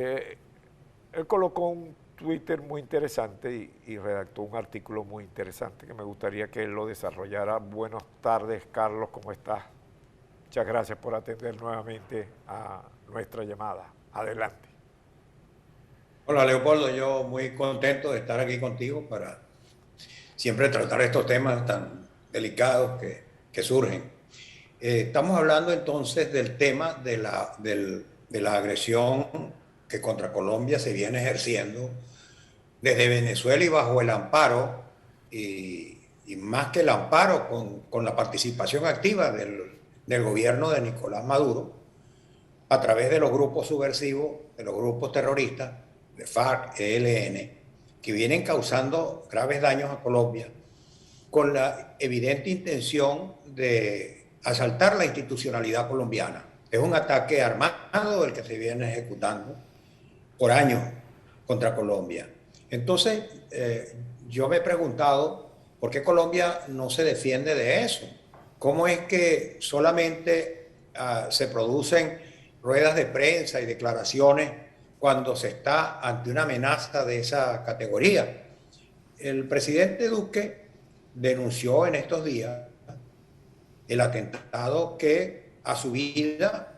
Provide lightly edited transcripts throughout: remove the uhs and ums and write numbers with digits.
Eh, Él colocó un Twitter muy interesante y redactó un artículo muy interesante que me gustaría que él lo desarrollara. Buenas tardes, Carlos, ¿cómo estás? Muchas gracias por atender nuevamente a nuestra llamada. Adelante. Hola Leopoldo, yo muy contento de estar aquí contigo para siempre tratar estos temas tan delicados que surgen. Estamos hablando entonces del tema de la agresión que contra Colombia se viene ejerciendo desde Venezuela y bajo el amparo, y más que el amparo, con la participación activa del gobierno de Nicolás Maduro, a través de los grupos subversivos, de los grupos terroristas, de FARC, ELN, que vienen causando graves daños a Colombia, con la evidente intención de asaltar la institucionalidad colombiana. Es un ataque armado el que se viene ejecutando por años contra Colombia. Entonces, yo me he preguntado por qué Colombia no se defiende de eso. ¿Cómo es que solamente se producen ruedas de prensa y declaraciones cuando se está ante una amenaza de esa categoría? El presidente Duque denunció en estos días el atentado que a su vida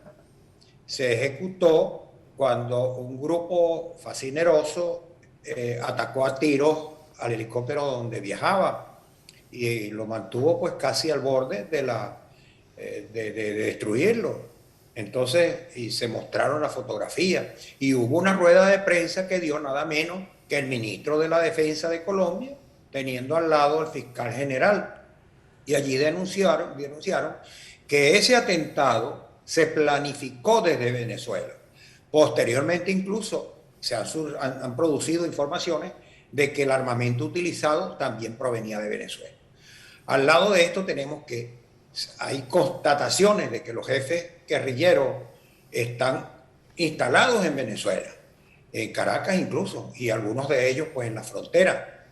se ejecutó cuando un grupo fascineroso atacó a tiros al helicóptero donde viajaba y lo mantuvo pues casi al borde de destruirlo. Entonces, y se mostraron las fotografías y hubo una rueda de prensa que dio nada menos que el ministro de la Defensa de Colombia, teniendo al lado al fiscal general. Y allí denunciaron que ese atentado se planificó desde Venezuela. Posteriormente incluso han producido informaciones de que el armamento utilizado también provenía de Venezuela. Al lado de esto tenemos que hay constataciones de que los jefes guerrilleros están instalados en Venezuela, en Caracas incluso, y algunos de ellos pues en la frontera.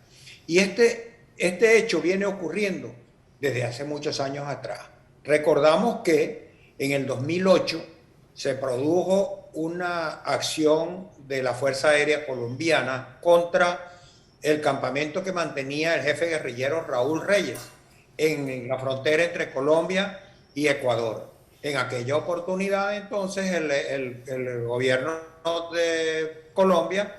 Y este hecho viene ocurriendo desde hace muchos años atrás. Recordamos que en el 2008 se produjo una acción de la Fuerza Aérea Colombiana contra el campamento que mantenía el jefe guerrillero Raúl Reyes en la frontera entre Colombia y Ecuador. En aquella oportunidad, entonces, el gobierno de Colombia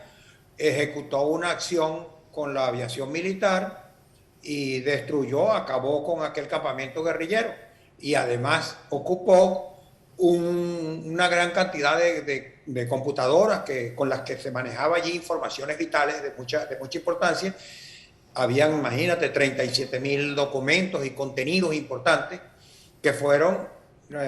ejecutó una acción con la aviación militar y destruyó, acabó con aquel campamento guerrillero y además ocupó una gran cantidad de computadoras con las que se manejaba allí informaciones vitales de mucha importancia. Habían, imagínate, 37.000 documentos y contenidos importantes que fueron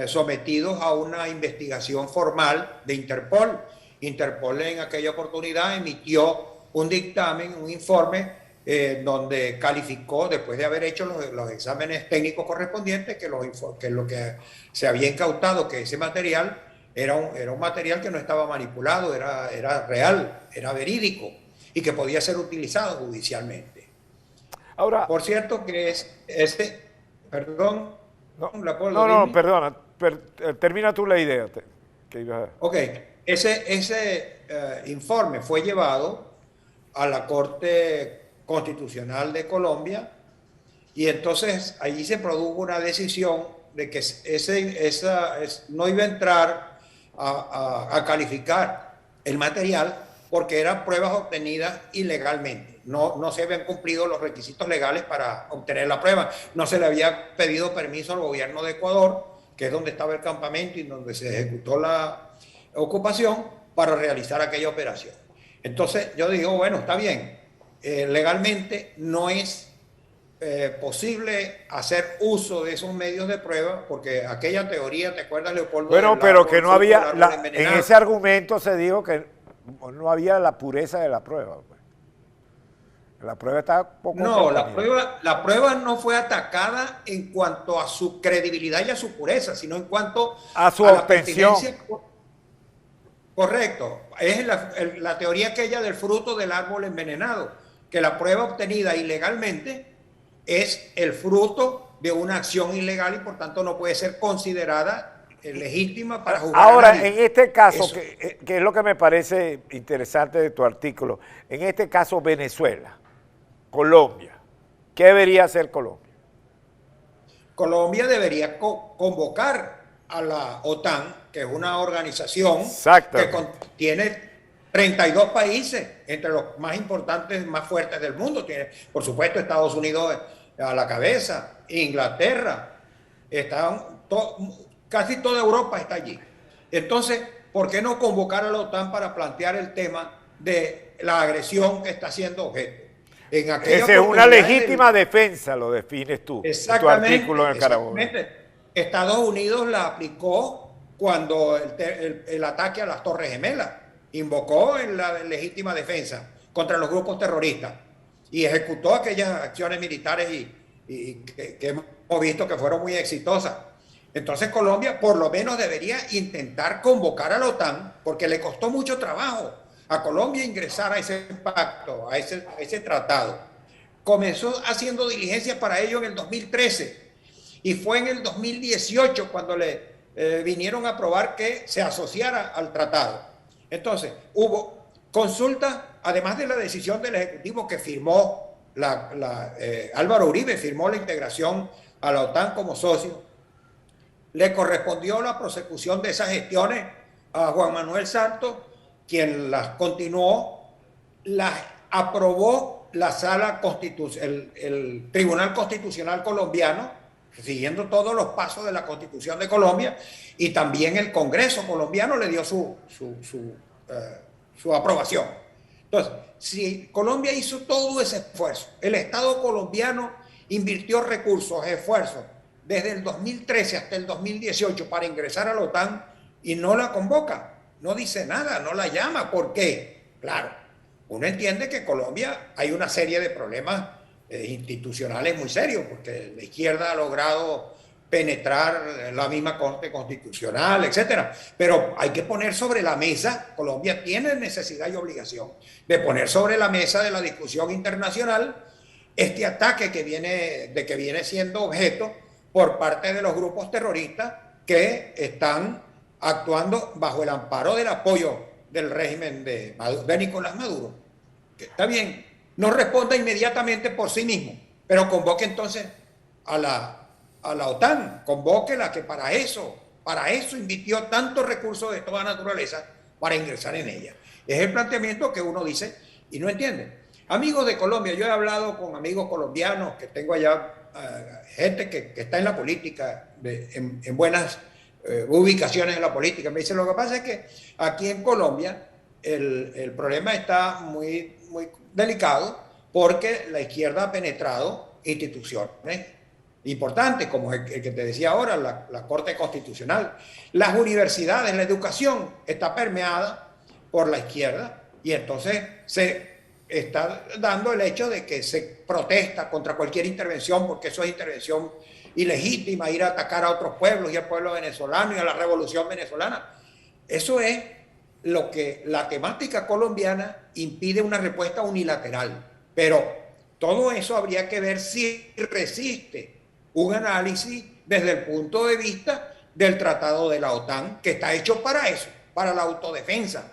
sometidos a una investigación formal de Interpol. Interpol en aquella oportunidad emitió un dictamen, un informe, donde calificó, después de haber hecho los exámenes técnicos correspondientes, que lo que se había incautado, que ese material era un material que no estaba manipulado, era real, era verídico y que podía ser utilizado judicialmente. Ahora, Por cierto que perdón, no, Leopoldo, no, dime. perdona, termina tú la idea que ibas a... Ok, ese informe fue llevado a la Corte Constitucional de Colombia y entonces allí se produjo una decisión de que no iba a entrar a calificar el material porque eran pruebas obtenidas ilegalmente. No se habían cumplido los requisitos legales para obtener la prueba. No se le había pedido permiso al gobierno de Ecuador, que es donde estaba el campamento y donde se ejecutó la ocupación, para realizar aquella operación. Entonces yo digo, bueno, está bien, legalmente no es posible hacer uso de esos medios de prueba, porque aquella teoría, ¿te acuerdas, Leopoldo, Bueno, del pero árbol, que el no fruto del había, árbol en envenenado? ese argumento se dijo que no había la pureza de la prueba, pues. La prueba está poco No, contaminada. la prueba no fue atacada en cuanto a su credibilidad y a su pureza, sino en cuanto A su a la obtención. pertinencia. Correcto, es la teoría aquella del fruto del árbol envenenado, que la prueba obtenida ilegalmente es el fruto de una acción ilegal y por tanto no puede ser considerada legítima para jugar Ahora, a nadie. en este caso, Eso. que es lo que me parece interesante de tu artículo, en este caso Venezuela, Colombia, ¿qué debería hacer Colombia? Colombia debería convocar a la OTAN, que es una organización que Exactamente. tiene 32 países, entre los más importantes, más fuertes del mundo. Tiene, por supuesto, Estados Unidos a la cabeza, Inglaterra, casi toda Europa está allí. Entonces, ¿por qué no convocar a la OTAN para plantear el tema de la agresión que está siendo objeto? En aquella Esa es una oportunidad legítima defensa, lo defines tú, en tu artículo en el Carabobo. Estados Unidos la aplicó cuando el ataque a las Torres Gemelas. Invocó en la legítima defensa contra los grupos terroristas y ejecutó aquellas acciones militares que hemos visto que fueron muy exitosas. Entonces Colombia por lo menos debería intentar convocar a la OTAN, porque le costó mucho trabajo a Colombia ingresar a ese pacto, a ese tratado. Comenzó haciendo diligencias para ello en el 2013 y fue en el 2018 cuando le vinieron a aprobar que se asociara al tratado. Entonces, hubo consulta, además de la decisión del Ejecutivo que firmó Álvaro Uribe, firmó la integración a la OTAN como socio. Le correspondió la prosecución de esas gestiones a Juan Manuel Santos, quien las continuó, las aprobó la sala el Tribunal Constitucional colombiano, siguiendo todos los pasos de la Constitución de Colombia, y también el Congreso colombiano le dio su aprobación. Entonces, si Colombia hizo todo ese esfuerzo, el Estado colombiano invirtió recursos, esfuerzos, desde el 2013 hasta el 2018 para ingresar a la OTAN y no la convoca, no dice nada, no la llama. ¿Por qué? Claro, uno entiende que en Colombia hay una serie de problemas institucionales muy serios, porque la izquierda ha logrado penetrar la misma Corte Constitucional, etcétera. Pero hay que poner sobre la mesa, Colombia tiene necesidad y obligación de poner sobre la mesa de la discusión internacional este ataque que viene siendo objeto por parte de los grupos terroristas que están actuando bajo el amparo del apoyo del régimen de Nicolás Maduro. Que está bien, no responda inmediatamente por sí mismo, pero convoque entonces a la OTAN, convóquela, que para eso invirtió tantos recursos de toda naturaleza para ingresar en ella. Es el planteamiento que uno dice y no entiende. Amigos de Colombia, yo he hablado con amigos colombianos que tengo allá, gente que está en la política, en buenas ubicaciones en la política. Me dicen, lo que pasa es que aquí en Colombia el problema está muy, muy delicado porque la izquierda ha penetrado instituciones importantes, como el que te decía ahora, la Corte Constitucional. Las universidades, la educación está permeada por la izquierda y entonces se está dando el hecho de que se protesta contra cualquier intervención, porque eso es intervención ilegítima, ir a atacar a otros pueblos y al pueblo venezolano y a la revolución venezolana. Eso es lo que la temática colombiana impide una respuesta unilateral. Pero todo eso habría que ver si resiste un análisis desde el punto de vista del Tratado de la OTAN, que está hecho para eso, para la autodefensa.